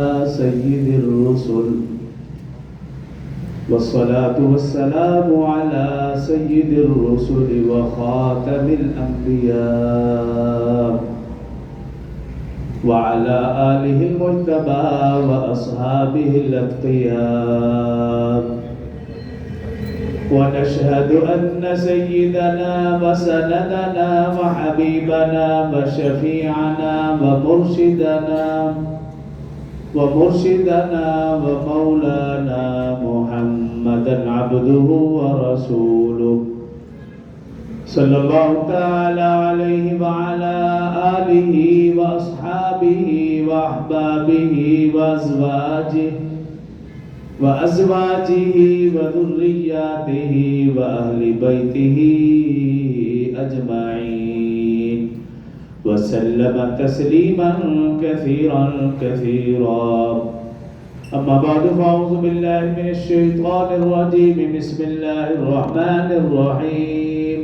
سيد الرسل والصلاة والسلام على سيد الرسل وخاتم الأنبياء وعلى آله المجتبى وأصحابه الأتقياء. ونشهد أن سيدنا وسندنا وحبيبنا وشفيعنا ومرشدنا ومولانا محمدا عبده ورسوله صلى الله تعالى عليه وعلى آله وأصحابه وأحبابه وأزواجه وذرياته وأهل بيته أجمعين وسلم تسليما كثيرا أما بعد فأعوذ بالله من الشيطان الرجيم. بسم الله الرحمن الرحيم.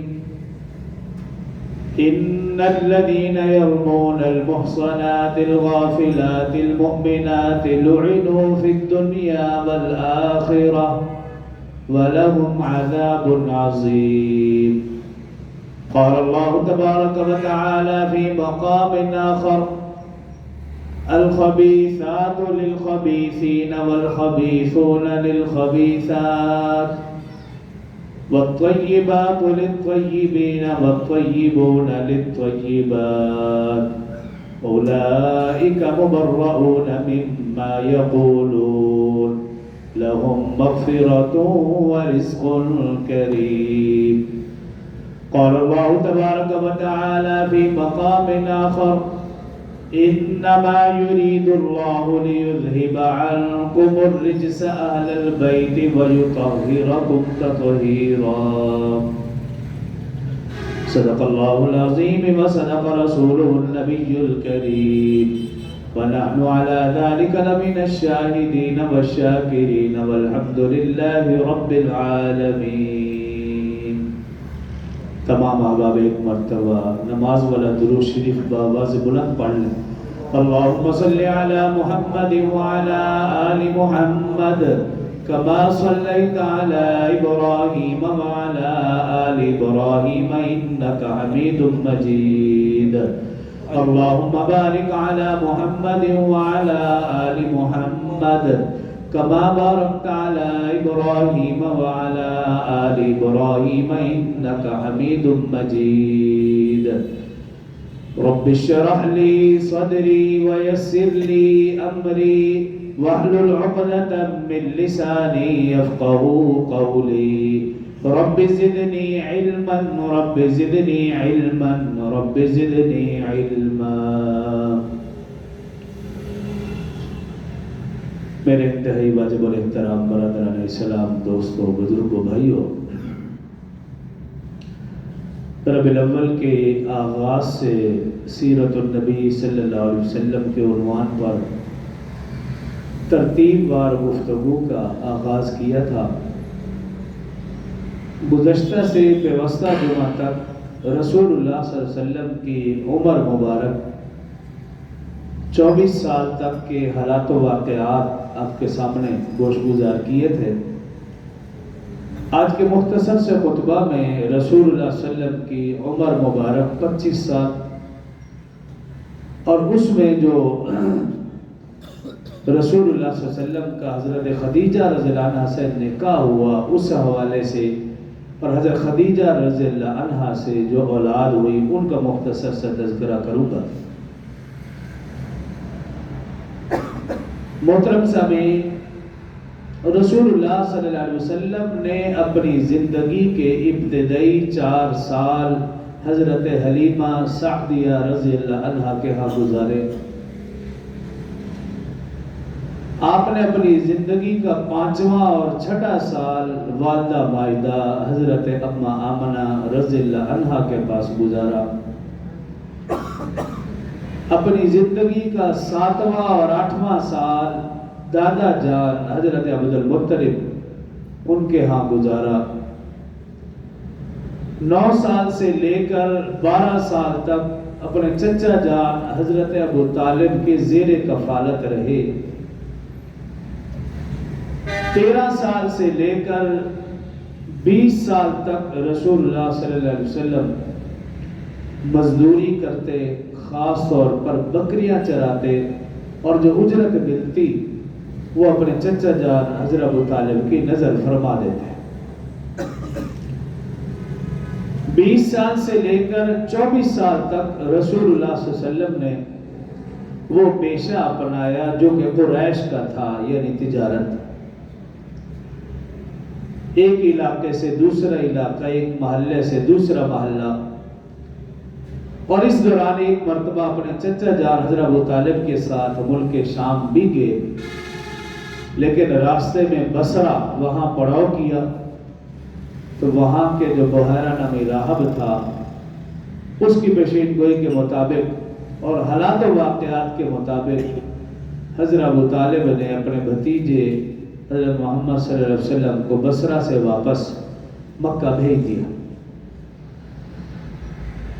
إن الذين يرمون المحصنات الغافلات المؤمنات لعنوا في الدنيا والآخرة ولهم عذاب عظيم. قال الله تبارك وتعالى في مقام آخر: الخبيثات للخبيثين والخبيثون للخبيثات والطيبات للطيبين والطيبون للطيبات أولئك مبرؤون مما يقولون لهم مغفرة ورزق كريم. قال الله تبارك وتعالى في مقام آخر: إنما يريد الله ليذهب عنكم الرجس أهل البيت ويطهركم تطهيرا. صدق الله العظيم وصدق رسوله النبي الكريم ونحن على ذلك لمن الشاهدين والشاكرين والحمد لله رب العالمين. تمام احباب ایک مرتبہ نماز والا درود شریف بآواز بلند پڑھ لیں. اللہم صلی علی محمد وعلی آل محمد کما صلیت علی ابراہیم وعلی آل ابراہیم انکا حمید مجید. اللہم بارک علی محمد وعلی آل محمد كما باركت على إبراهيم وعلى آل إبراهيم إنك حميد مجيد. رب اشرح لي صدري ويسر لي أمري واحلل عقدة من لساني يفقهوا قولي. رب زدني علما رب زدني علما رب زدني علما. میرے انتہائی واجب الاحترام برادران اسلام، دوستوں، بزرگوں، بھائیوں، ربیع الاول کے آغاز سے سیرت النبی صلی اللہ علیہ وسلم کے عنوان پر ترتیب وار گفتگو کا آغاز کیا تھا. گزشتہ سے پیوستہ جمعہ تک رسول اللہ صلی اللہ علیہ وسلم کی عمر مبارک 24 سال تک کے حالات و واقعات آپ کے سامنے گوش گزار کیے تھے. آج کے مختصر سے خطبہ میں رسول اللہ صلی اللہ علیہ وسلم کی عمر مبارک 25 سال اور اس میں جو رسول اللہ صلی اللہ علیہ وسلم کا حضرت خدیجہ رضی اللہ عنہ سے نکاح ہوا اس حوالے سے اور حضرت خدیجہ رضی اللہ عنہ سے جو اولاد ہوئی ان کا مختصر سے تذکرہ کروں گا. محترم سامعین، رسول اللہ صلی اللہ علیہ وسلم نے اپنی زندگی کے ابتدائی 4 سال حضرت حلیمہ سعدیہ رضی اللہ عنہ کے ہاں گزارے. آپ نے اپنی زندگی کا 5واں اور 6واں سال والدہ مائدہ حضرت اماں آمنہ رضی اللہ عنہ کے پاس گزارا. اپنی زندگی کا 7واں اور 8واں سال دادا جان حضرت عبد المطلب ان کے ہاں گزارا. 9 سال سے لے کر 12 سال تک اپنے چچا جان حضرت ابو طالب کے زیر کفالت رہے. 13 سال سے لے کر 20 سال تک رسول اللہ صلی اللہ علیہ وسلم مزدوری کرتے، خاص طور پر بکریاں چراتے، اور جو اجرت ملتی وہ اپنے چچا جان حضرت ابو طالب کی نظر فرما دیتے. 20 سال سے لے کر 24 سال تک رسول اللہ صلی اللہ علیہ وسلم نے وہ پیشہ اپنایا جو کہ قریش کا تھا، یعنی تجارت. ایک علاقے سے دوسرا علاقہ، ایک محلے سے دوسرا محلہ. اور اس دوران ایک مرتبہ اپنے چچا جان حضرت ابو طالب کے ساتھ ملک شام بھی گئے، لیکن راستے میں بصرہ وہاں پڑاؤ کیا تو وہاں کے جو بحیرہ نامی راہب تھا اس کی پیشین گوئی کے مطابق اور حالات و واقعات کے مطابق حضرت ابو طالب نے اپنے بھتیجے حضرت محمد صلی اللہ علیہ وسلم کو بصرہ سے واپس مکہ بھیج دیا.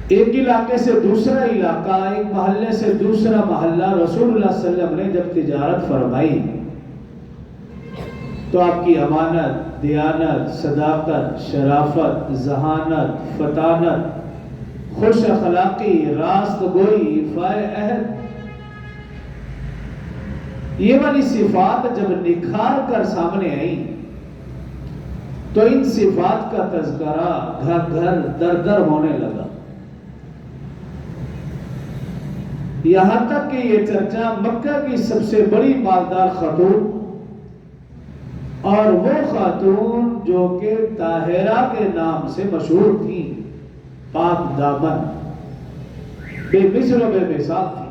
ایک علاقے سے دوسرا علاقہ، ایک محلے سے دوسرا محلہ، رسول اللہ صلی اللہ علیہ وسلم نے جب تجارت فرمائی تو آپ کی امانت، دیانت، صداقت، شرافت، ذہانت، فطانت، خوش اخلاقی، راست گوئی، وفائے عہد، یہ والی صفات جب نکھار کر سامنے آئیں تو ان صفات کا تذکرہ گھر گھر در در ہونے لگا. یہاں تک کہ یہ چرچا مکہ کی سب سے بڑی مالدار خاتون اور وہ خاتون جو کہ طاہرہ کے نام سے مشہور تھی، پاک دامن، بے مثل و بے مثال تھی،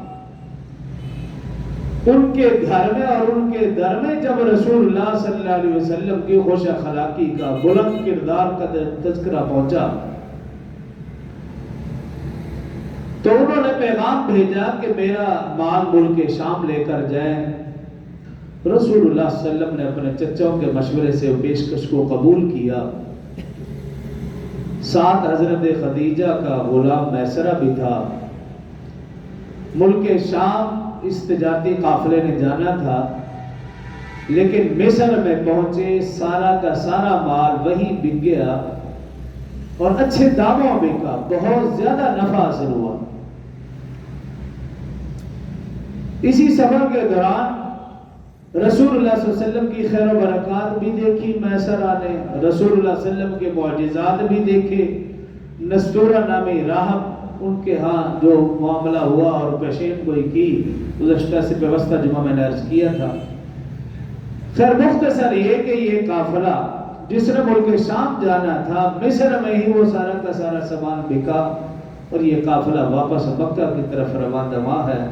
ان کے گھر میں اور ان کے در میں جب رسول اللہ صلی اللہ علیہ وسلم کی خوش اخلاقی کا، بلند کردار کا تذکرہ پہنچا تو انہوں نے پیغام بھیجا کہ میرا مال ملک شام لے کر جائیں. رسول اللہ صلی اللہ علیہ وسلم نے اپنے چچوں کے مشورے سے پیشکش کو قبول کیا. ساتھ حضرت خدیجہ کا غلام میسرہ بھی تھا. ملک شام اس تجارتی قافلے نے جانا تھا، لیکن مصر میں پہنچے سارا کا سارا مال وہیں بک گیا اور اچھے داموں بکا، بہت زیادہ نفع حاصل ہوا. اسی سفر کے دوران رسول اللہ صلی اللہ علیہ وسلم کی خیر و برکات بھی دیکھی میسرہ نے، رسول اللہ صلی اللہ علیہ وسلم کے معجزات بھی دیکھے. نستورہ نامی راہب ان کے ہاں جو معاملہ ہوا اور پیشین گوئی کی گزشتہ سے پیوستہ جمعہ میں نے عرض کیا تھا. خیر مختصر یہ کہ یہ قافلہ جس نے ملک شام جانا تھا، مصر میں ہی وہ سارا کا سارا سامان بکا اور یہ قافلہ واپس مکہ کی طرف رواں ہے.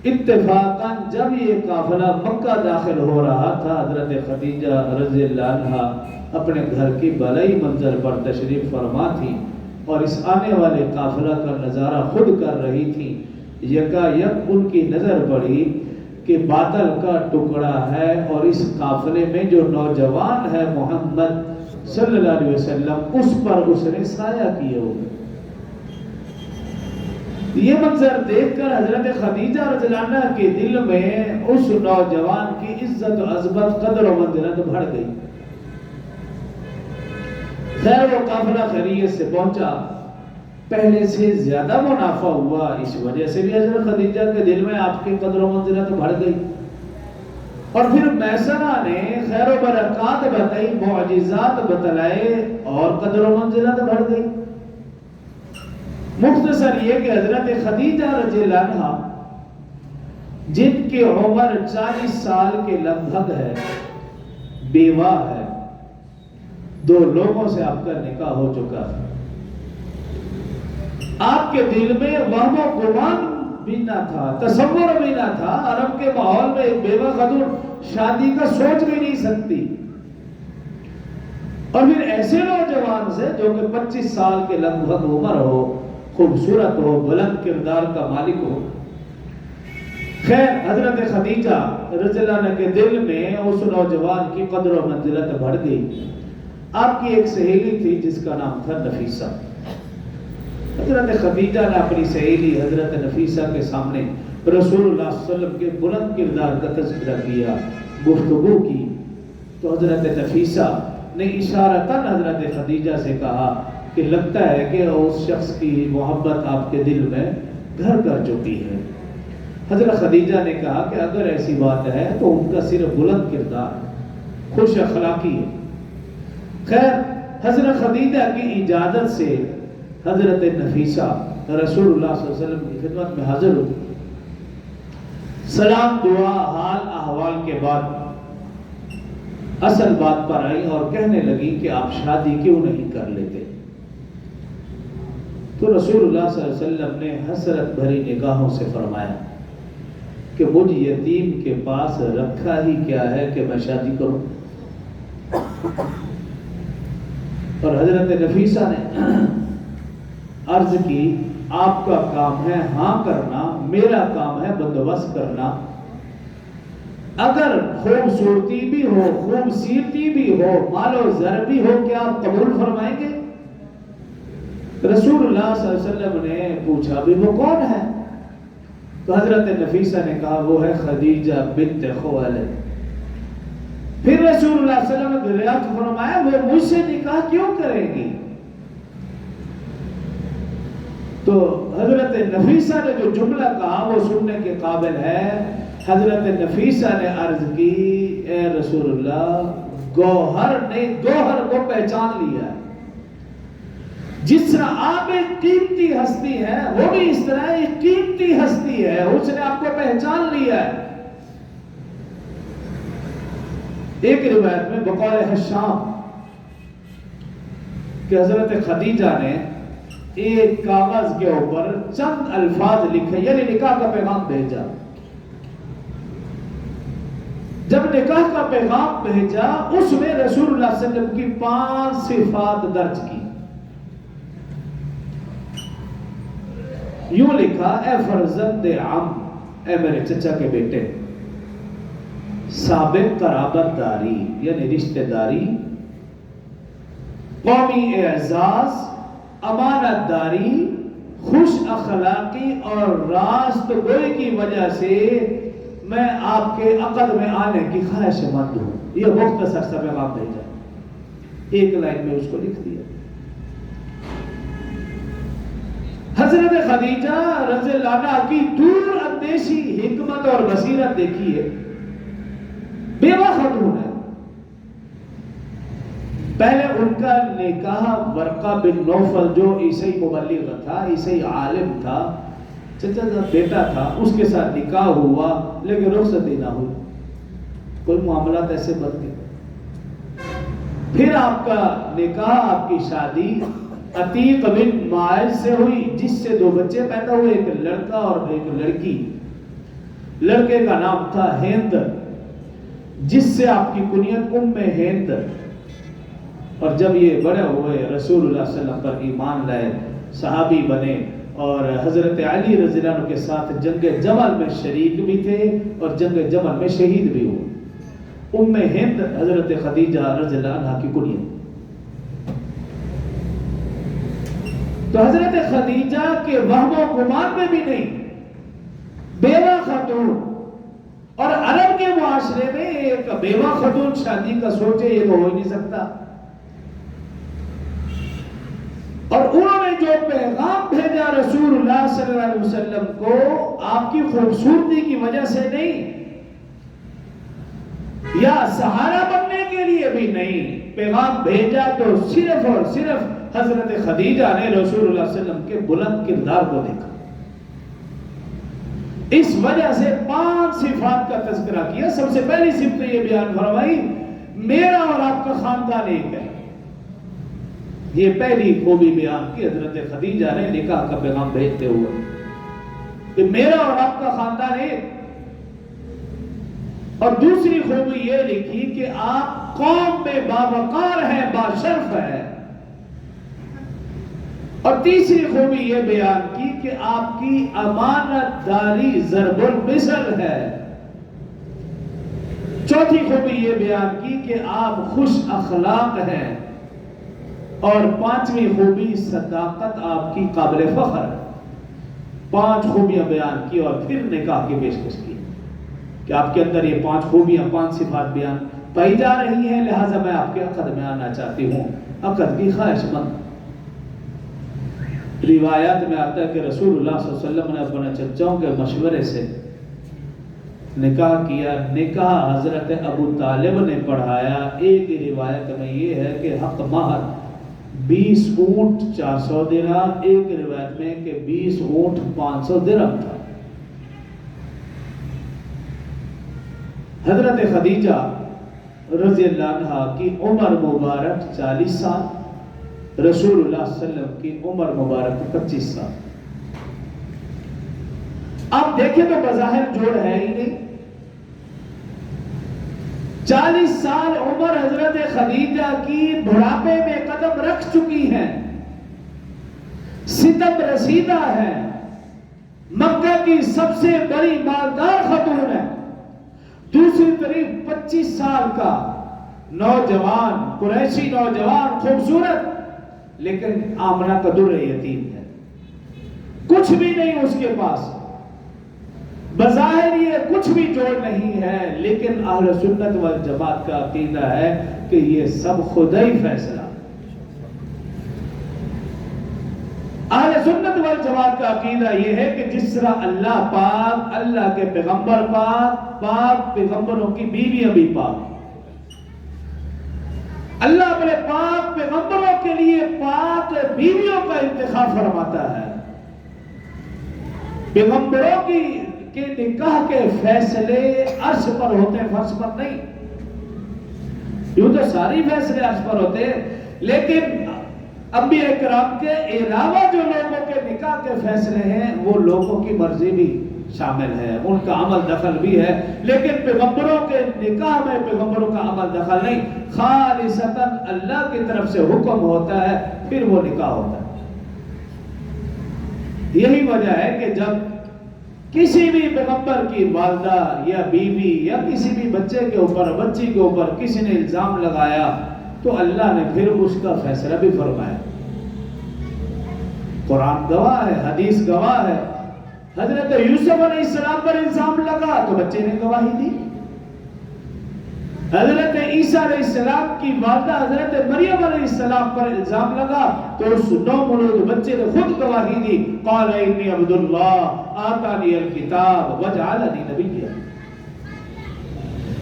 اتفاقاً جب یہ قافلہ مکہ داخل ہو رہا تھا، حضرت خدیجہ رضی اللہ عنہا اپنے گھر کی بالائی منزل پر تشریف فرما تھی اور اس آنے والے قافلہ کا نظارہ خود کر رہی تھی. یکا یک ان کی نظر پڑی کہ بادل کا ٹکڑا ہے اور اس قافلے میں جو نوجوان ہے محمد صلی اللہ علیہ وسلم، اس پر اس نے سایہ کیے ہوئے. یہ منظر دیکھ کر حضرت خدیجہ رضی اللہ عنہ کے دل میں اس نوجوان کی عزت و عظمت، قدر و منزلت بڑھ گئی. خیر وہ قافلہ خیریت سے پہنچا، پہلے سے زیادہ منافع ہوا، اس وجہ سے بھی حضرت خدیجہ کے دل میں آپ کی قدر و منزلت بڑھ گئی. اور پھر میسرہ نے خیر و برکات بتائی، معجزات بتلائے اور قدر و منزلت بڑھ گئی. مختصر یہ کہ حضرت خدیجہ رضی اللہ عنہ جن کی عمر 40 سال کے لگ بھگ ہے، بیوہ ہے، 2 لوگوں سے آپ کا نکاح ہو چکا ہے. آپ کے دل میں وہم و گمان بھی نہ تھا، تصور بھی نہ تھا. عرب کے ماحول میں ایک بیوہ خاتون شادی کا سوچ بھی نہیں سکتی، اور پھر ایسے نوجوان سے جو کہ 25 سال کے لگ بھگ عمر ہو، خوبصورت ہو، بلند کردار کا مالک ہو. خیر حضرت خدیجہ رضی اللہ عنہ کے دل میں اس نوجوان کی قدر و منزلت بڑھ گئی. آپ کی ایک سہیلی تھی جس کا نام تھا نفیسہ. حضرت خدیجہ نے اپنی سہیلی حضرت نفیسہ کے سامنے رسول اللہ صلی اللہ علیہ وسلم کے بلند کردار کا تذکرہ کیا، گفتگو کی. تو حضرت نفیسہ نے اشارتاً حضرت خدیجہ سے کہا کہ لگتا ہے کہ اس شخص کی محبت آپ کے دل میں گھر کر چکی ہے۔ حضرت خدیجہ نے کہا کہ اگر ایسی بات ہے تو ان کا صرف بلند کردار، خوش اخلاقی ہے۔ خیر، حضرت خدیجہ کی اجازت سے حضرت نفیسہ رسول اللہ صلی اللہ علیہ وسلم کی خدمت میں حاضر ہوئی۔ سلام، دعا، حال احوال کے بعد اصل بات پر آئی اور کہنے لگی کہ آپ شادی کیوں نہیں کر لیتے؟ تو رسول اللہ صلی اللہ علیہ وسلم نے حسرت بھری نگاہوں سے فرمایا کہ مجھ یتیم کے پاس رکھا ہی کیا ہے کہ میں شادی کروں؟ اور حضرت نفیسہ نے عرض کی، آپ کا کام ہے ہاں کرنا، میرا کام ہے بندوبست کرنا۔ اگر خوبصورتی بھی ہو، خوبصیرتی بھی ہو، مال و زر بھی ہو، کیا آپ قبول فرمائیں گے؟ رسول اللہ صلی اللہ علیہ وسلم نے پوچھا بھی وہ کون ہے؟ تو حضرت نفیسہ نے کہا وہ ہے خدیجہ بنت خویلد۔ پھر رسول اللہ صلی اللہ علیہ وسلم نے دریافت فرمایا وہ مجھ سے نکاح کیوں کرے گی؟ تو حضرت نفیسہ نے جو جملہ کہا وہ سننے کے قابل ہے۔ حضرت نفیسہ نے عرض کی، اے رسول اللہ، گوہر نے گوہر کو پہچان لیا ہے۔ جس طرح آپ ایک قیمتی ہستی ہے، وہ بھی اس طرح ایک قیمتی ہستی ہے، اس نے آپ کو پہچان لیا ہے۔ ایک روایت میں بقول حشام کہ حضرت خدیجہ نے ایک کاغذ کے اوپر چند الفاظ لکھے، یعنی نکاح کا پیغام بھیجا۔ جب نکاح کا پیغام بھیجا اس میں رسول اللہ صلی اللہ علیہ وسلم کی 5 صفات درج کی۔ یوں لکھا، اے فرزند عم، اے میرے چچا کے بیٹے، سابق قرابت داری یعنی رشتہ داری، قومی اعزاز، امانت داری، خوش اخلاقی اور راست گوئی کی وجہ سے میں آپ کے عقد میں آنے کی خواہش مند ہوں۔ یہ مختصر سا پیغام بھیجا، ایک لائن میں اس کو لکھ دیا۔ حضرت خدیجہ رضی اللہ عنہا کی دور اندیشی، حکمت اور بصیرت دیکھیے۔ بیوہ خاتون ہے، پہلے ان کا نکاح ورقہ بن نوفل جو عیسائی مبلغ تھا، عیسائی عالم تھا، چچا کا بیٹا تھا، اس کے ساتھ نکاح ہوا لیکن رخصتی نہ ہوئی، کوئی معاملات ایسے بن گئے۔ پھر آپ کا نکاح، آپ کی شادی عتیق بن ماعز سے ہوئی، جس سے 2 بچے پیدا ہوئے، ایک لڑکا اور ایک لڑکی۔ لڑکے کا نام تھا ہند، جس سے آپ کی کنیت ام ہند۔ اور جب یہ بڑے ہوئے رسول اللہ صلی اللہ علیہ وسلم پر ایمان لائے، صحابی بنے اور حضرت علی رضی اللہ عنہ کے ساتھ جنگ جمل میں شریک بھی تھے اور جنگ جمل میں شہید بھی ہوئے۔ ام ہند حضرت خدیجہ رضی اللہ عنہ کی کنیت۔ تو حضرت خدیجہ کے وہم و گمان میں بھی نہیں، بیوہ خاتون، اور عرب کے معاشرے میں ایک بیوہ خاتون شادی کا سوچے یہ تو ہو ہی نہیں سکتا۔ اور انہوں نے جو پیغام بھیجا رسول اللہ صلی اللہ علیہ وسلم کو، آپ کی خوبصورتی کی وجہ سے نہیں یا سہارا بننے کے لیے بھی نہیں، پیغام بھیجا تو صرف اور صرف حضرت خدیجہ نے رسول اللہ صلی اللہ علیہ وسلم کے بلند کردار کو دیکھا۔ اس وجہ سے 5 صفات کا تذکرہ کیا۔ سب سے پہلی صفت یہ بیان فرمائی، میرا اور آپ کا خاندان ایک ہے۔ یہ پہلی خوبی بیان کی حضرت خدیجہ نے نکاح کا پیغام بھیجتے ہوئے کہ میرا اور آپ کا خاندان ایک۔ اور دوسری خوبی یہ لکھی کہ آپ قوم میں باوقار ہیں، باشرف ہیں۔ اور تیسری خوبی یہ بیان کی کہ آپ کی امانت داری ضرب المثل ہے۔ چوتھی خوبی یہ بیان کی کہ آپ خوش اخلاق ہیں۔ اور 5ویں خوبی صداقت آپ کی قابل فخر ہے۔ 5 خوبیاں بیان کی اور پھر نکاح کی پیشکش کی کہ آپ کے اندر یہ 5 خوبیاں، 5 صفات بیان پائی جا رہی ہیں، لہٰذا میں آپ کے عقد میں آنا چاہتی ہوں، عقد کی خواہش مند۔ روایات میں آتا ہے کہ رسول اللہ صلی اللہ علیہ وسلم نے اپنے چچاؤں کے مشورے سے نکاح کیا۔ نکاح حضرت ابو طالب نے پڑھایا۔ ایک روایت میں یہ ہے کہ حق مہر 20 اونٹ 400 درہم، ایک روایت میں کہ 20 اونٹ 500 درہم تھا۔ حضرت خدیجہ رضی اللہ عنہ کی عمر مبارک 40 سال، رسول اللہ صلی اللہ علیہ وسلم کی عمر مبارک 25 سال۔ آپ دیکھیں تو بظاہر جوڑ ہے ہی نہیں۔ 40 سال عمر حضرت خدیجہ کی بڑھاپے میں قدم رکھ چکی ہیں، ستم رسیدہ ہے، مکہ کی سب سے بڑی مالدار خاتون ہے۔ دوسری طرف 25 سال کا نوجوان، قریشی نوجوان، خوبصورت، لیکن آمنہ کا در یتیم ہے، کچھ بھی نہیں اس کے پاس۔ بظاہر یہ کچھ بھی جوڑ نہیں ہے، لیکن اہل سنت والجماعت کا عقیدہ ہے کہ یہ سب خدا ہی فیصلہ۔ اہل سنت والجماعت کا عقیدہ یہ ہے کہ جس طرح اللہ پاک، اللہ کے پیغمبر پاک، پاک پیغمبروں کی بیویاں بھی پاک، اللہ اپنے پاک پیغمبروں کے لیے پاک بیویوں کا انتخاب فرماتا ہے۔ پیغمبروں کے نکاح کے فیصلے عرش پر ہوتے ہیں، فرش پر نہیں۔ یوں تو ساری فیصلے عرش پر ہوتے ہیں، لیکن انبیاء کرام کے علاوہ جو لوگوں کے نکاح کے فیصلے ہیں وہ لوگوں کی مرضی بھی شامل ہے، ان کا عمل دخل بھی ہے، لیکن پیغمبروں کے نکاح میں پیغمبروں کا عمل دخل نہیں، خالصتاً اللہ کی طرف سے حکم ہوتا ہے، پھر وہ نکاح ہوتا ہے۔ یہی وجہ ہے کہ جب کسی بھی پیغمبر کی والدہ یا بیوی یا کسی بھی بچے کے اوپر، بچی کے اوپر کسی نے الزام لگایا تو اللہ نے پھر اس کا فیصلہ بھی فرمایا۔ قرآن گواہ ہے، حدیث گواہ ہے۔ حضرت یوسف علیہ السلام پر الزام لگا تو بچے نے گواہی دی۔ حضرت عیسیٰ علیہ السلام کی والدہ حضرت مریم علیہ السلام پر الزام لگا تو اس نومولود بچے نے خود گواہی دی، قال انی عبد اللہ آتانی الکتاب وجعلنی نبیا۔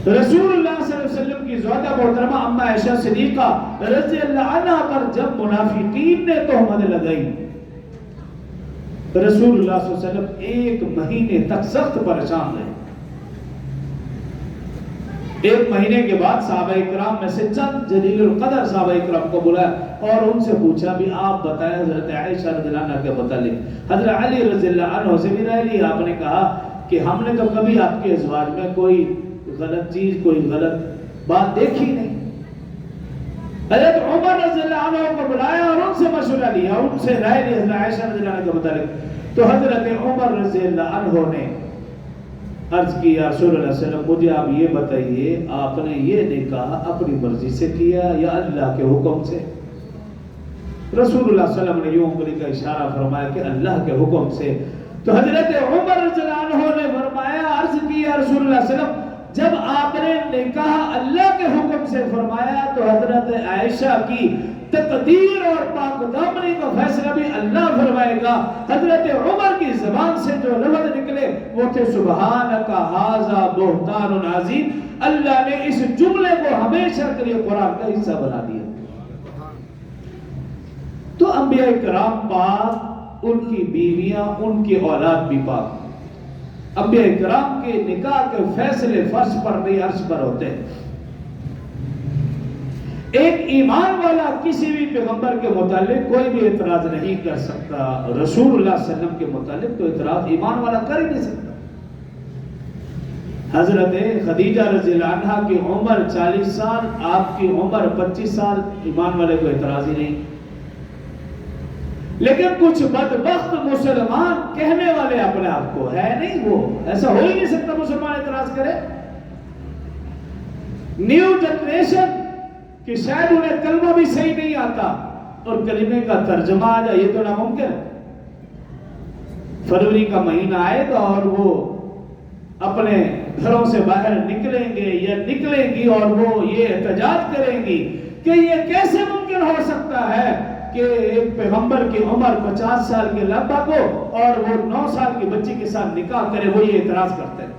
رسول اللہ صلی اللہ علیہ وسلم کی زوجہ محترمہ اما عائشہ صدیقہ رضی اللہ عنہ پر جب منافقین نے تہمت لگائی، رسول اللہ صلی اللہ علیہ وسلم 1 مہینے تک سخت پریشان رہے۔ 1 مہینے کے بعد صحابہ اکرام میں سے چند جلیل القدر صحابہ اکرام کو بلایا اور ان سے پوچھا بھی آپ بتائیں حضرت عائشہ رضی اللہ عنہ کے متعلق۔ حضرت علی رضی اللہ عنہ سے بھی رائے لی، آپ نے کہا کہ ہم نے تو کبھی آپ کے ازواج میں کوئی غلط چیز، کوئی غلط بات دیکھی نہیں۔ حضرت عمر رضی اللہ عنہ کو بلایا اور ان سے مشورہ لیا، ان سے رائے لی حضرت عائشہ رضی اللہ عنہ کے متعلق۔ تو حضرت عمر رضی اللہ عنہ نے عرض کی یا رسول اللہ صلی اللہ علیہ وسلم مجھے آپ یہ بتائیے آپ نے یہ نکاح اپنی مرضی سے کیا یا اللہ کے حکم سے؟ رسول اللہ صلی اللہ علیہ وسلم نے یوں انگلی کا اشارہ فرمایا کہ اللہ کے حکم سے۔ تو حضرت عمر رضی اللہ عنہ نے فرمایا، عرض کی یا رسول اللہ صلی اللہ علیہ وسلم جب آپ نے نکاح اللہ کے حکم سے فرمایا تو حضرت عائشہ کی تقدیر اور پاک دامنی کا فیصلہ بھی اللہ فرمائے گا۔ حضرت عمر کی زبان سے جو لفظ نکلے وہ تھے سبحانک ھذا بہتان عظیم۔ اللہ نے اس جملے کو ہمیشہ کے لیے قرآن کا حصہ بنا دیا۔ تو انبیاء کرام پاک، ان کی بیویاں، ان کی اولاد بھی پاک۔ انبیاء کرام کے نکاح کے فیصلے فرش پر نہیں عرش پر ہوتے ہیں۔ ایک ایمان والا کسی بھی پیغمبر کے متعلق کوئی بھی اعتراض نہیں کر سکتا، رسول اللہ صلی اللہ علیہ وسلم کے متعلق تو اعتراض ایمان والا کر ہی نہیں سکتا۔ حضرت خدیجہ رضی اللہ عنہ کی عمر 40 سال، آپ کی عمر 25 سال، ایمان والے کو اعتراض ہی نہیں۔ لیکن کچھ بدبخت مسلمان کہنے والے اپنے آپ کو ہے نہیں، وہ ایسا ہو ہی نہیں سکتا مسلمان اعتراض کرے۔ نیو جنریشن کہ شاید انہیں کلمہ بھی صحیح نہیں آتا اور کلمے کا ترجمہ آ جائے، یہ تو ناممکن ہے۔ فروری کا مہینہ آئے گا اور وہ اپنے گھروں سے باہر نکلیں گے یا نکلیں گی اور وہ یہ احتجاج کریں گی کہ یہ کیسے ممکن ہو سکتا ہے کہ ایک پیغمبر کی عمر 50 سال کے لگ بھگ ہو اور وہ 9 سال کی بچی کے ساتھ نکاح کرے، وہ یہ اعتراض کرتے ہیں۔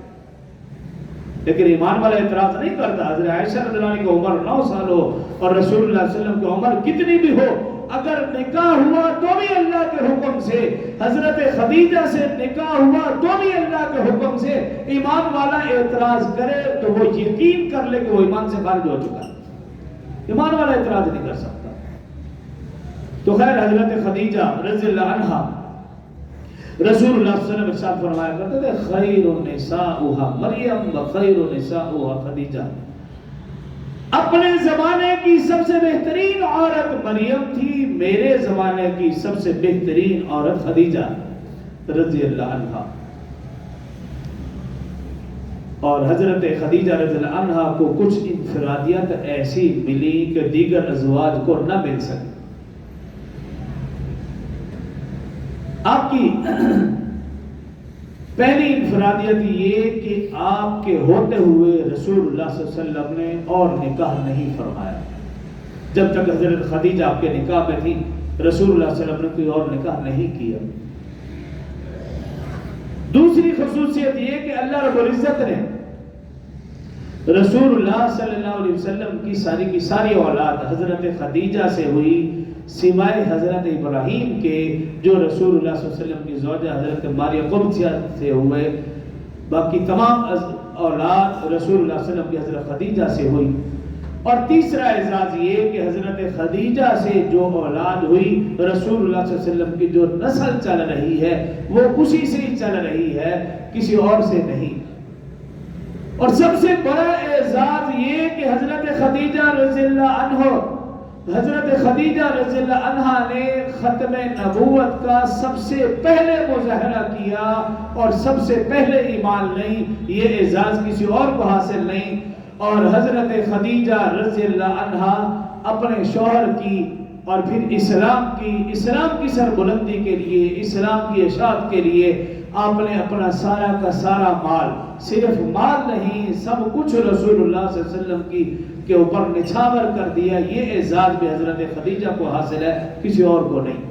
لیکن ایمان والا اعتراض نہیں کرتا۔ حضرت عائشہ رضی اللہ عنہ کی عمر 9 سال ہو اور رسول اللہ صلی اللہ علیہ وسلم کی عمر کتنی بھی ہو، اگر نکاح ہوا تو بھی اللہ کے حکم سے، حضرت خدیجہ سے نکاح ہوا تو بھی اللہ کے حکم سے، ایمان والا اعتراض کرے تو وہ یقین کر لے کہ وہ ایمان سے خارج ہو چکا ہے۔ ایمان والا اعتراض نہیں کر سکتا۔ تو خیر حضرت خدیجہ رضی اللہ عنہ رسول اللہ صلی اللہ علیہ وسلم ارشاد فرمایا کرتے تھے خیر النساء مریم و خیر النساء خدیجہ، اپنے زمانے کی سب سے بہترین عورت مریم تھی، میرے زمانے کی سب سے بہترین عورت خدیجہ رضی اللہ عنہ۔ اور حضرت خدیجہ رضی اللہ عنہ کو کچھ انفرادیت ایسی ملی کہ دیگر ازواج کو نہ مل سکی۔ آپ کی پہلی انفرادیت یہ کہ آپ کے ہوتے ہوئے رسول اللہ صلی اللہ علیہ وسلم نے اور نکاح نہیں فرمایا۔ جب تک حضرت خدیجہ آپ کے نکاح میں تھی رسول اللہ صلی اللہ علیہ وسلم نے کوئی اور نکاح نہیں کیا۔ دوسری خصوصیت یہ کہ اللہ رب العزت نے رسول اللہ صلی اللہ علیہ وسلم کی ساری اولاد حضرت خدیجہ سے ہوئی، سوائے حضرت ابراہیم کے جو رسول اللہ صلی اللہ علیہ وسلم کی زوجہ حضرت مریم قبطیہ سے ہوئے، باقی تمام اولاد رسول اللہ صلی اللہ علیہ وسلم کی حضرت خدیجہ سے ہوئی۔ اور تیسرا اعزاز یہ کہ حضرت خدیجہ سے جو اولاد ہوئی رسول اللہ صلی اللہ علیہ وسلم کی جو نسل چل رہی ہے وہ اسی سے ہی چل رہی ہے، کسی اور سے نہیں۔ اور سب سے بڑا اعزاز یہ کہ حضرت خدیجہ رضی اللہ عنہ عنہ نے ختم نبوت کا سب سے پہلے مظاہرہ کیا اور سب سے پہلے ایمان لائی، یہ اعزاز کسی اور کو حاصل نہیں۔ اور حضرت خدیجہ رضی اللہ عنہ اپنے شوہر کی اور پھر اسلام کی سربلندی کے لیے، اسلام کی اشاعت کے لیے آپ نے اپنا سارا کا سارا مال، صرف مال نہیں سب کچھ رسول اللہ صلی اللہ علیہ وسلم کے اوپر نچھاور کر دیا۔ یہ اعزاز بھی حضرت خدیجہ کو حاصل ہے، کسی اور کو نہیں۔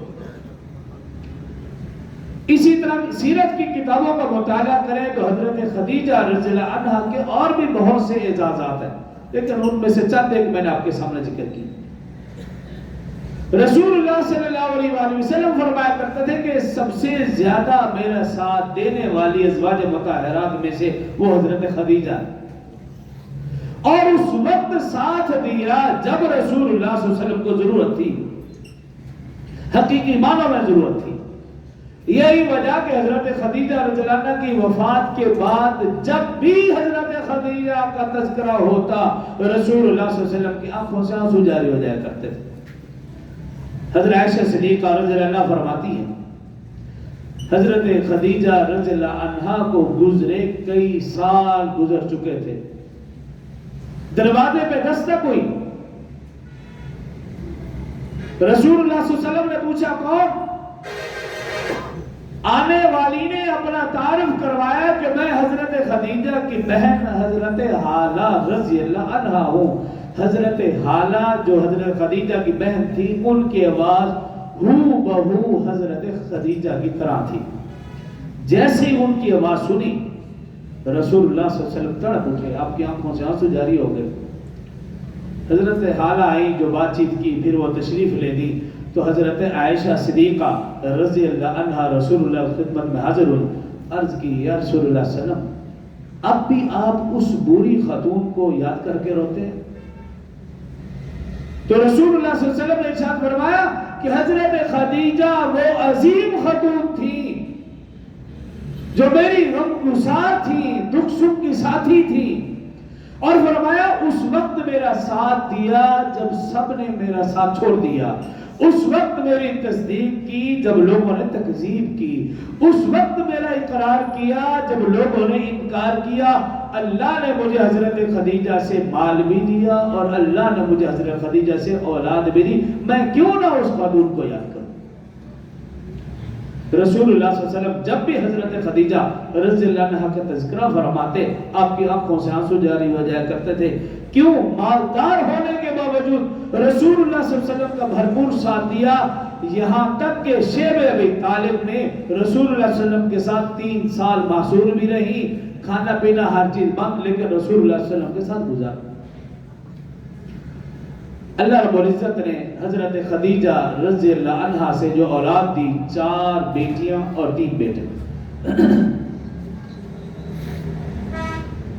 اسی طرح سیرت کی کتابوں کا مطالعہ کریں تو حضرت خدیجہ رضی اللہ عنہ کے اور بھی بہت سے اعزازات ہیں، لیکن ان میں سے چند ایک میں نے آپ کے سامنے ذکر کی۔ رسول اللہ صلی اللہ علیہ وآلہ وسلم فرمایا کرتے تھے کہ سب سے زیادہ میرا ساتھ دینے والی ازواج مطہرات میں سے وہ حضرت خدیجہ، اور اس وقت ساتھ دیا جب رسول اللہ صلی اللہ علیہ وسلم کو ضرورت تھی، حقیقی معنوں میں ضرورت تھی۔ یہی وجہ کہ حضرت خدیجہ رضی اللہ عنہ کی وفات کے بعد جب بھی حضرت خدیجہ کا تذکرہ ہوتا رسول اللہ صلی اللہ علیہ وسلم کی آنکھوں سے آنسو جاری ہو جایا کرتے تھے۔ حضرت عائشہ صدیقہ رضی اللہ عنہ فرماتی ہیں حضرت خدیجہ رضی اللہ عنہ کو گزرے کئی سال گزر چکے تھے، دروازے پہ دستک ہوئی، رسول اللہ صلی اللہ علیہ وسلم نے پوچھا کون؟ آنے والی نے اپنا تعارف کروایا کہ میں حضرت خدیجہ کی بہن حضرت حالہ رضی اللہ عنہ ہوں۔ حضرت حالہ جو حضرت خدیجہ کی بہن تھی ان کی آواز ہو بہو حضرت خدیجہ کی طرح تھی۔ جیسے ہی ان کی آواز سنی رسول اللہ صلی اللہ علیہ وسلم تڑپ اٹھے، آپ کی آنکھوں سے آنسو جاری ہو گئے۔ حضرت حالہ آئی، جو بات چیت کی، پھر وہ تشریف لے دی تو حضرت عائشہ صدیقہ رضی اللہ عنہ رسول اللہ کی خدمت میں حاضر ہوئی، عرض کی یا رسول اللہ صلی اللہ علیہ وسلم اب بھی آپ اس بری خاتون کو یاد کر کے روتے ہیں؟ تو رسول اللہ صلی اللہ علیہ وسلم نے ارشاد فرمایا کہ حضرت خدیجہ وہ عظیم خاتون تھی جو میری غم گسار تھی، دکھ سکھ کی ساتھی تھی، اور فرمایا اس وقت میرا ساتھ دیا جب سب نے میرا ساتھ چھوڑ دیا، اس وقت میری تصدیق کی جب لوگوں نے تکذیب کی، اس وقت میرا اقرار کیا جب لوگوں نے انکار کیا۔ اللہ نے مجھے حضرت خدیجہ سے مال بھی دیا اور اللہ نے مجھے حضرت خدیجہ سے اولاد بھی دی، میں کیوں نہ اس خاتون کو یاد کروں۔ رسول اللہ صلی اللہ علیہ وسلم جب بھی حضرت خدیجہ رضی اللہ عنہا کا تذکرہ فرماتے آپ کی آنکھوں سے آنسو جاری ہو جایا کرتے تھے. کیوں؟ مالدار ہونے کے باوجود رسول اللہ صلی اللہ علیہ وسلم کا بھرپور ساتھ دیا. یہاں تک کہ شیب ابی طالب نے رسول اللہ صلی اللہ علیہ وسلم کے ساتھ 3 سال محصور بھی رہی, کھانا پینا ہر چیز بند, لیکن رسول اللہ صلی اللہ علیہ وسلم کے ساتھ گزارا. اللہ رب العزت نے حضرت خدیجہ رضی اللہ عنہا سے جو اولاد دی, 4 بیٹیاں اور 3 بیٹے.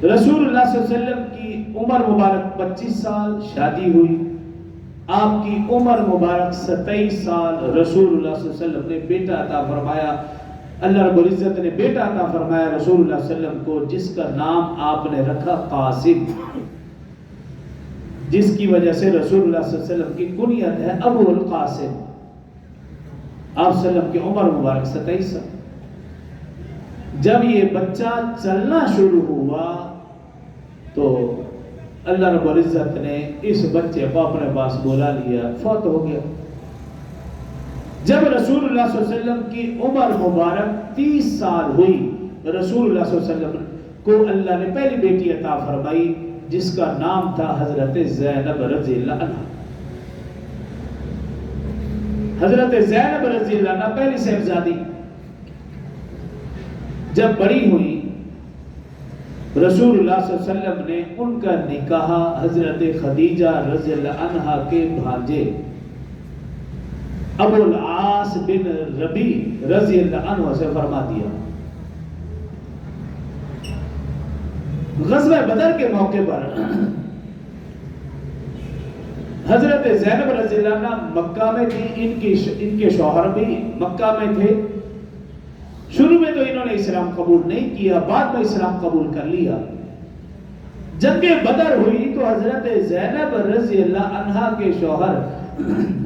رسول اللہ صلی اللہ علیہ وسلم کی عمر مبارک 25 سال, شادی ہوئی. آپ کی عمر مبارک 27 سال, رسول اللہ صلی اللہ علیہ وسلم نے بیٹا عطا فرمایا. اللہ رب العزت نے بیٹا عطا فرمایا رسول اللہ صلی اللہ علیہ وسلم کو, جس کا نام آپ نے رکھا قاسم, جس کی وجہ سے رسول اللہ صلی اللہ علیہ وسلم کی کنیت ہے ابو القاسم. آپ صلی اللہ علیہ وسلم کی عمر مبارک 27 سال. جب یہ بچہ چلنا شروع ہوا تو اللہ رب العزت نے اس بچے کو اپنے پاس بولا لیا, فوت ہو گیا. جب رسول اللہ صلی اللہ علیہ وسلم کی عمر مبارک 30 سال ہوئی, رسول اللہ صلی اللہ علیہ وسلم کو اللہ نے پہلی بیٹی عطا فرمائی جس کا نام تھا حضرت زینب رضی اللہ عنہ. حضرت زینب رضی اللہ عنہ پہلی صاحبزادی جب بڑی ہوئی, رسول اللہ صلی اللہ علیہ وسلم نے ان کا نکاح حضرت خدیجہ رضی اللہ عنہ کے بھانجے ابو العاص بن ربی رضی اللہ عنہ سے فرما دیا. غزوہ بدر کے موقع پر حضرت زینب رضی اللہ عنہ مکہ میں تھی, ان کے شوہر بھی مکہ میں تھے. شروع میں تو انہوں نے اسلام قبول نہیں کیا, بعد میں اسلام قبول کر لیا. جنگ بدر ہوئی تو حضرت زینب رضی اللہ عنہ کے شوہر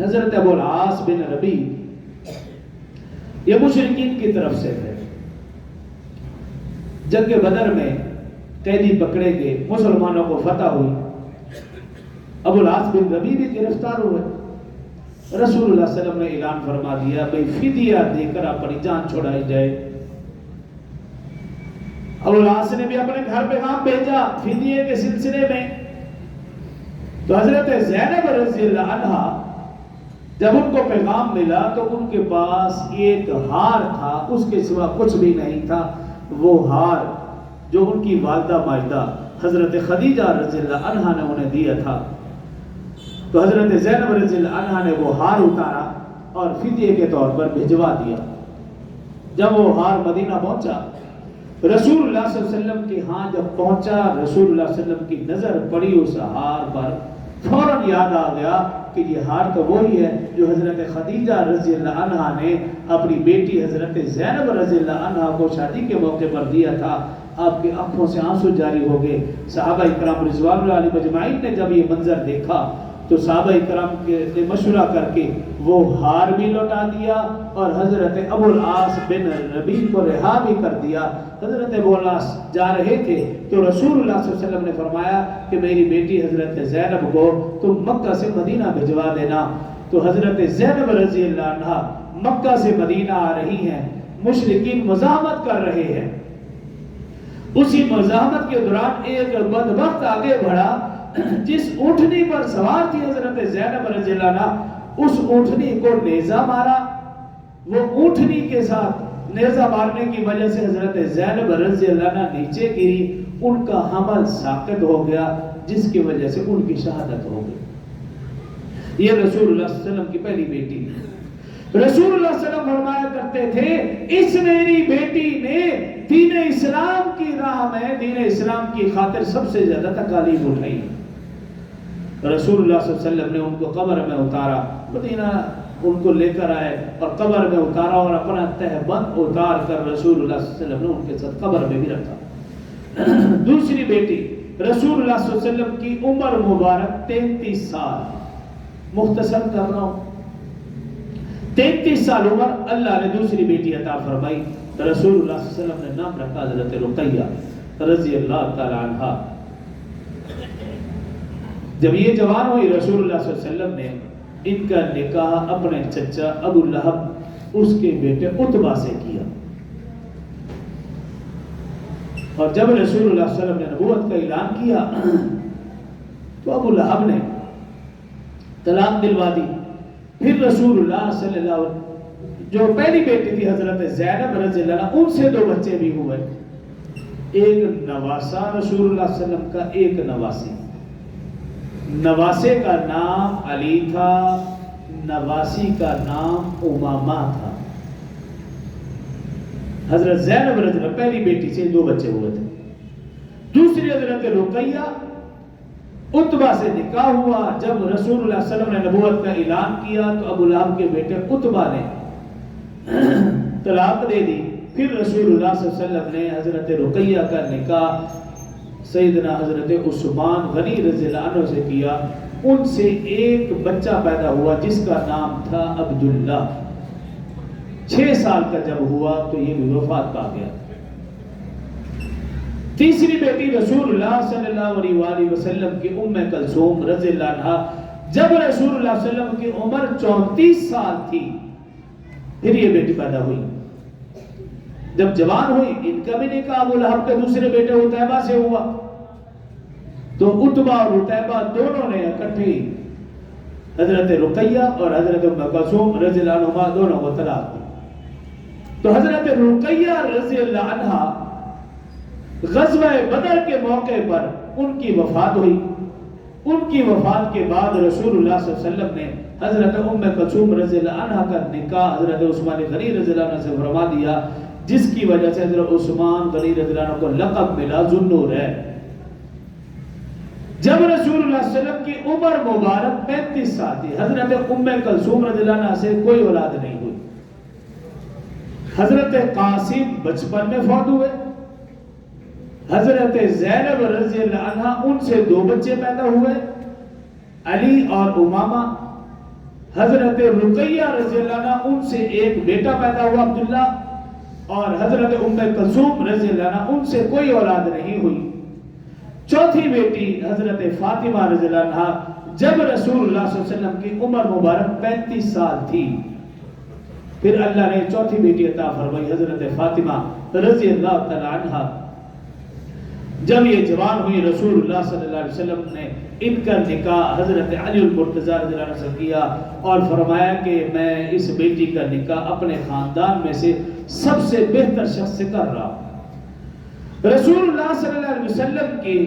حضرت ابو العاص بن ربی یہ مشرکین کی طرف سے تھے. جنگ بدر میں قیدی پکڑے گئے, مسلمانوں کو فتح ہوئی. ابو العاص بن ربی بھی گرفتار ہوئے. رسول اللہ صلی اللہ علیہ وسلم نے اعلان فرما دیا بھئی فدیہ دے کر اپنی جان چھڑائی جائے. ابو العاص نے بھی اپنے گھر پیغام بھیجا فدیے کے سلسلے میں. تو حضرت زینب رضی اللہ عنہ جب ان کو پیغام ملا تو ان کے پاس ایک ہار تھا, اس کے سوا کچھ بھی نہیں تھا. وہ ہار جو ان کی والدہ ماجدہ حضرت خدیجہ رضی اللہ عنہ نے انہیں دیا تھا. تو حضرت زینب رضی اللہ عنہ نے وہ ہار اتارا اور فدیے کے طور پر بھجوا دیا. جب وہ ہار مدینہ پہنچا, رسول اللہ صلی اللہ علیہ وسلم کے ہاں جب پہنچا, رسول اللہ صلی اللہ علیہ وسلم کی نظر پڑی اس ہار پر, فوراً یاد آ گیا کہ یہ ہار تو وہی ہے جو حضرت خدیجہ رضی اللہ عنہ نے اپنی بیٹی حضرت زینب رضی اللہ عنہ کو شادی کے موقع پر دیا تھا. آپ کی آنکھوں سے آنسو جاری ہو گئے. صحابہ کرام رضوان اللہ علیہم اجمعین نے جب یہ منظر دیکھا تو صحابہ کرام نے مشورہ کر کے وہ ہار بھی لوٹا دیا اور حضرت ابو العاص بن ربی کو رہا بھی کر دیا. حضرت ابو العاص جا رہے تھے تو رسول اللہ صلی اللہ علیہ وسلم نے فرمایا کہ میری بیٹی حضرت زینب کو تم مکہ سے مدینہ بھجوا دینا. تو حضرت زینب رضی اللہ عنہ مکہ سے مدینہ آ رہی ہیں, مشرکین مزاحمت کر رہے ہیں. اسی مزاحمت کے دوران ایک بدبخت آگے بڑھا جس اونٹنی پر سوار تھی حضرت زینب رضی اللہ عنہ, اس اونٹنی کو نیزہ مارا. وہ اونٹنی کے ساتھ نیزہ مارنے کی وجہ سے حضرت زینب رضی اللہ عنہ نیچے گری, ان کا حمل ساقط ہو گیا جس کی وجہ سے ان کی شہادت ہو گئی. یہ رسول اللہ صلی اللہ علیہ وسلم کی پہلی بیٹی. رسول اللہ صلی اللہ علیہ وسلم فرمایا کرتے تھے اس میری بیٹی نے دین اسلام کی راہ میں, دین اسلام کی خاطر سب سے زیادہ تکالیف اٹھائی. رسول اللہ صلی اللہ علیہ وسلم نے ان کو قبر میں اتارا, مدینہ ان کو لے کر آئے اور قبر میں اتارا اور اپنا تہبند اتار کر رسول اللہ صلی اللہ علیہ وسلم نے ان کے ساتھ قبر میں بھی رکھا. دوسری بیٹی رسول اللہ صلی اللہ علیہ وسلم کی عمر مبارک 33 سال, مختصر کر رہا ہوں, 33 سال عمر. اللہ نے دوسری بیٹی عطا فرمائی. رسول اللہ صلی اللہ علیہ وسلم نے نام رکھا حضرت رقیہ رضی اللہ تعالی عنہ. جب یہ جوان ہوئی رسول اللہ صلی اللہ علیہ وسلم نے ان کا نکاح اپنے چچا ابو لہب اس کے بیٹے عتبہ سے کیا. اور جب رسول اللہ صلی اللہ علیہ وسلم نے نبوت کا اعلان کیا تو ابو لہب نے طلاق دلوا دی. پھر رسول اللہ صلی اللہ علیہ وسلم جو پہلی بیٹی تھی حضرت زینب رضی اللہ عنہ، ان سے 2 بچے بھی ہوئے. ایک نواسہ رسول اللہ صلی اللہ علیہ وسلم کا، ایک نواسی. نواسے کا نام علی تھا، نواسی کا نام امامہ تھا. حضرت زینب رضی اللہ عنہ پہلی بیٹی سے 2 بچے ہوئے تھے. دوسری حضرت رقیہ، عتبہ سے نکاح ہوا. جب رسول اللہ صلی اللہ علیہ وسلم نے نبوت کا اعلان کیا تو ابو لہب کے بیٹے عتبہ نے طلاق دے دی. پھر رسول اللہ صلی اللہ علیہ وسلم نے حضرت رقیہ کا نکاح سیدنا حضرت عثمان غنی رضی اللہ عنہ سے کیا. ان سے ایک بچہ پیدا ہوا جس کا نام تھا عبداللہ. 6 سال کا جب ہوا تو یہ بھی وفات پا گیا. تیسری بیٹی رسول اللہ صلی اللہ علیہ وآلہ وسلم کی ام کلثوم رضی اللہ عنہ، جب رسول اللہ صلی اللہ علیہ وسلم کی عمر 34 سال تھی پھر یہ بیٹی پیدا ہوئی. جب جوان ہوئی ان کا بھی نکاح ابو لہب کے دوسرے بیٹے عتیبہ سے ہوا. تو عتبہ اور عتیبہ دونوں نے اکٹھے حضرت رقیہ اور حضرت ام کلثوم رضی اللہ عنہما دونوں کو طلاق دی. تو حضرت رقیہ رضی اللہ عنہ غزوہ بدر کے موقع پر ان کی وفات ہوئی. ان کی وفات کے بعد رسول اللہ صلی اللہ علیہ وسلم نے حضرت ام کلثوم رضی اللہ عنہ کا نکاح حضرت عثمان غنی رضی اللہ عنہ سے فرما دیا، جس کی وجہ سے حضرت عثمان غنی رضی اللہ عنہ کو لقب ملا ذوالنورین. جب رسول اللہ صلی اللہ علیہ وسلم کی عمر مبارک 35 سال تھی، حضرت ام کلثوم رضی اللہ عنہ سے کوئی اولاد نہیں ہوئی. حضرت قاسم بچپن میں فوت ہوئے. حضرت زینب رضی اللہ عنہ ان سے 2 بچے پیدا ہوئے، علی اور امامہ. حضرت رقیہ رضی اللہ عنہ ان سے ایک بیٹا پیدا ہوا عبداللہ. اور حضرت ام کلثوم رضی اللہ عنہ ان سے کوئی اولاد نہیں ہوئی. چوتھی بیٹی حضرت فاطمہ رضی اللہ عنہ جب رسول اللہ صلی اللہ علیہ وسلم کی عمر مبارک 35 سال تھی پھر اللہ نے چوتھی بیٹی عطا فرمائی حضرت فاطمہ رضی اللہ تعالی عنہ. جب یہ جوان ہوئی رسول اللہ صلی اللہ علیہ وسلم نے ان کا نکاح حضرت علی المرتضی رضی اللہ عنہ سے کیا اور فرمایا کہ میں اس بیٹی کا نکاح اپنے خاندان میں سے سب سے بہتر شخص سے کر رہا ہوں. رسول اللہ صلی اللہ علیہ وسلم کی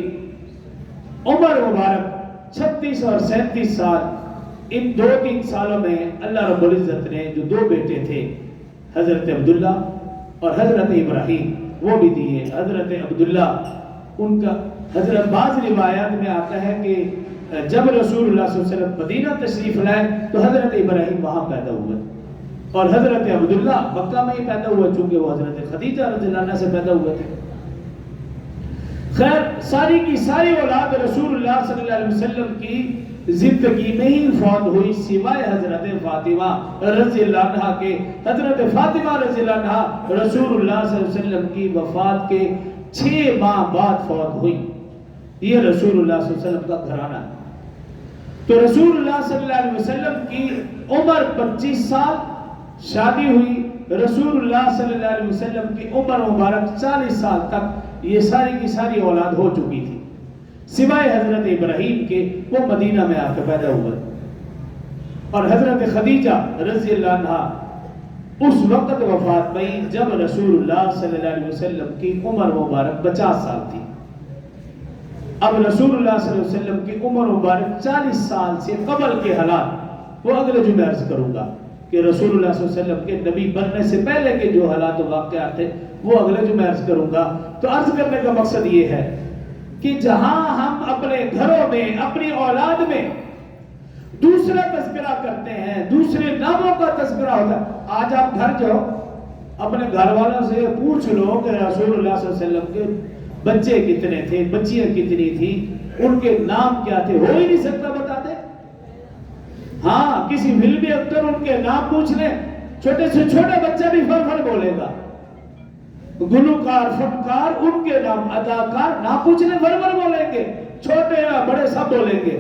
عمر مبارک 36 اور 37 سال. ان 2-3 سالوں میں اللہ رب العزت نے جو 2 بیٹے تھے حضرت عبداللہ اور حضرت ابراہیم وہ بھی دیے. حضرت عبداللہ ان کا حضرت بعض روایات میں آتا ہے کہ جب رسول اللہ صلی اللہ علیہ وسلم مدینہ تشریف لائے تو حضرت ابراہیم وہاں پیدا ہوئے اور حضرت عبداللہ مکہ میں ہی پیدا ہوا چونکہ وہ حضرت خدیجہ رضی اللہ عنہ سے پیدا ہوئے تھے. خیر ساری کی ساری اولاد رسول اللہ صلی اللہ علیہ وسلم کی زندگی میں ہی فوت ہوئی سوائے حضرت فاطمہ رضی اللہ عنہ کے. حضرت فاطمہ رضی اللہ عنہ رسول اللہ صلی اللہ علیہ وسلم کی وفات کے 6 ماہ بعد فوت ہوئی. یہ رسول اللہ صلی اللہ علیہ وسلم کا گھرانہ ہے. تو رسول اللہ صلی اللہ علیہ وسلم کی عمر 25 سال شادی ہوئی. رسول اللہ صلی اللہ علیہ وسلم کی عمر مبارک 40 سال تک یہ ساری کی ساری اولاد ہو چکی تھی سوائے حضرت ابراہیم کے، وہ مدینہ میں آ کے پیدا ہوئے. اور حضرت خدیجہ رضی اللہ عنہ اس وقت وفات پائی جب رسول اللہ صلی اللہ علیہ وسلم کی عمر مبارک 50 سال تھی. اب رسول اللہ صلی اللہ علیہ وسلم کی عمر مبارک 40 سال سے قبل کے حالات وہ اگلے جمعے عرض کروں گا کہ رسول اللہ صلی اللہ علیہ وسلم کے نبی بننے سے پہلے کے جو حالات و واقعات تھے وہ اگلے جمعے عرض کروں گا. تو عرض کرنے کا مقصد یہ ہے کہ جہاں ہم اپنے گھروں میں اپنی اولاد میں دوسرا تذکرہ کرتے ہیں، دوسرے ناموں کا تذکرہ ہوتا ہے. آج آپ گھر جاؤ اپنے گھر والوں سے پوچھ لو کہ رسول اللہ صلی اللہ علیہ وسلم کے بچے کتنے تھے، بچیاں کتنی تھی، ان کے نام کیا تھے، ہو ہی نہیں سکتا بتا دے. ہاں کسی فلمی ایکٹر ان کے نام پوچھ لیں، چھوٹے سے چھوٹا بچہ بھی فر فر بولے گا. گلوکار فنکار ان کے نام، اداکار نام پوچھنے فر فر بولیں گے، چھوٹے یا بڑے سب بولیں گے.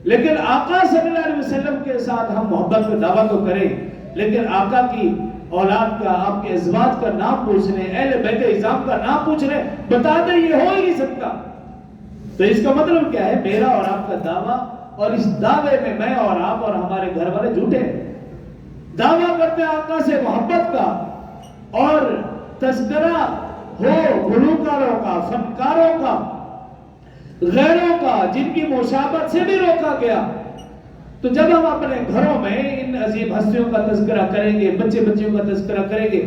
لیکن آقا صلی اللہ علیہ وسلم کے ساتھ ہم محبت میں دعویٰ تو کریں لیکن آقا کی اولاد کا، آپ کے ازواج کا نام پوچھنے، اہل بیت عظام کا نام پوچھنے، بتا دیں یہ ہو ہی نہیں سکتا. تو اس کا مطلب کیا ہے؟ میرا اور آپ کا دعویٰ، اور اس دعوے میں میں اور آپ اور ہمارے گھر والے جھوٹے ہیں. دعویٰ کرتے ہیں آقا سے محبت کا، اور تذکرہ ہو گلوکاروں کا، فنکاروں کا، غیروں کا جن کی مشابہت سے بھی روکا گیا. تو جب ہم اپنے گھروں میں ان عظیم ہستیوں کا تذکرہ کریں گے، بچے بچیوں کا تذکرہ کریں گے،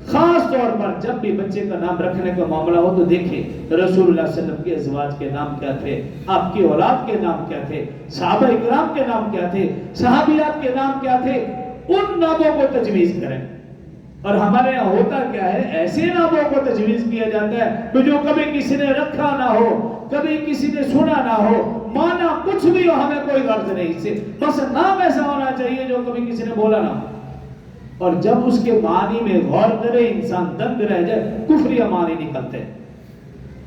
خاص طور پر جب بھی بچے کا نام رکھنے کا معاملہ ہو تو دیکھیں رسول اللہ صلی اللہ علیہ وسلم کے ازواج کے نام کیا تھے، آپ کی اولاد کے نام کیا تھے، صحابہ اکرام کے نام کیا تھے، صحابیات کے نام کیا تھے. ان ناموں کو تجویز کریں. اور ہمارے یہاں ہوتا کیا ہے؟ ایسے ناموں کو تجویز کیا جاتا ہے تو جو کبھی کسی نے رکھا نہ ہو، کبھی کسی نے سنا نہ ہو، مانا کچھ بھی ہو، ہمیں کوئی غرض نہیں اس سے، بس نام ایسا ہونا چاہیے جو کبھی کسی نے بولا نہ ہو. اور جب اس کے معنی میں غور کرے انسان دنگ رہ جائے، کفری معنی نکلتے.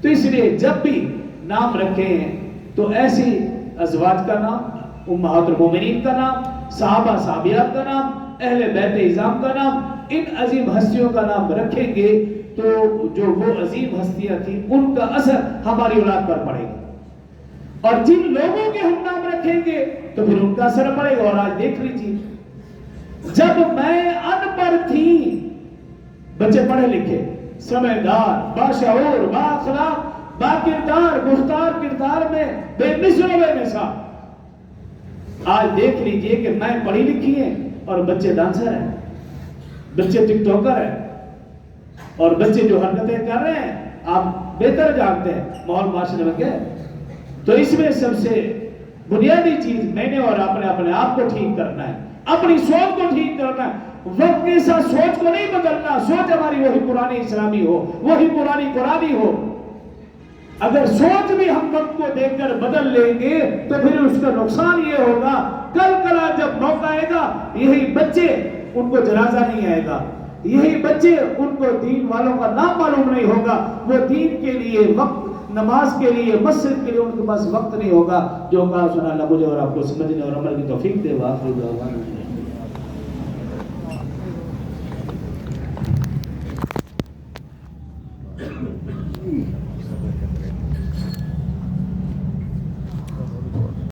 تو اس لیے جب بھی نام رکھے ہیں تو ایسی ازواج کا نام، امہات المومنین کا نام، صحابہ صحابیات کا نام، اہل بیت عظام کا نام، ان عظیم ہستیوں کا نام رکھیں گے تو جو وہ عظیم ہستیاں تھیں ان کا اثر ہماری اولاد پر پڑے گا. اور جن لوگوں کے ہم نام رکھیں گے تو پھر ان کا اثر پڑے گا. اور آج دیکھ لیجیے، جب میں ان پڑھ تھی، بچے پڑھے لکھے، سمجھدار، باشعور، بااخلاق، باکردار، گفتار کردار میں بے مثل و بے مثال. آج دیکھ لیجئے کہ میں پڑھی لکھی ہیں اور بچے ڈانسر ہیں، بچے ٹک ٹاکر ہیں، اور بچے جو حرکتیں کر رہے ہیں آپ بہتر جانتے ہیں ماحول معاشرے میں کیا ہے. تو اس میں سب سے بنیادی چیز میں نے اور آپ نے اپنے آپ کو ٹھیک کرنا ہے، اپنی سوچ کو ٹھیک کرنا ہے. وقت کے ساتھ سوچ کو نہیں بدلنا. سوچ ہماری وہی پرانی اسلامی ہو، وہی پرانی قرآنی ہو. اگر سوچ بھی ہم وقت کو دیکھ کر بدل لیں گے تو پھر اس کا نقصان یہ ہوگا، کل کلا جب موقع آئے گا یہی بچے، ان کو جنازہ نہیں آئے گا، یہی بچے ان کو دین والوں کا نام معلوم نہیں ہوگا، وہ دین کے لیے وقت، نماز کے لیے، مسجد کے لیے ان کے پاس وقت نہیں ہوگا. جو کہا سنا اللہ مجھے اور آپ کو سمجھنے اور عمل کی توفیق دے. وآخر دعوانا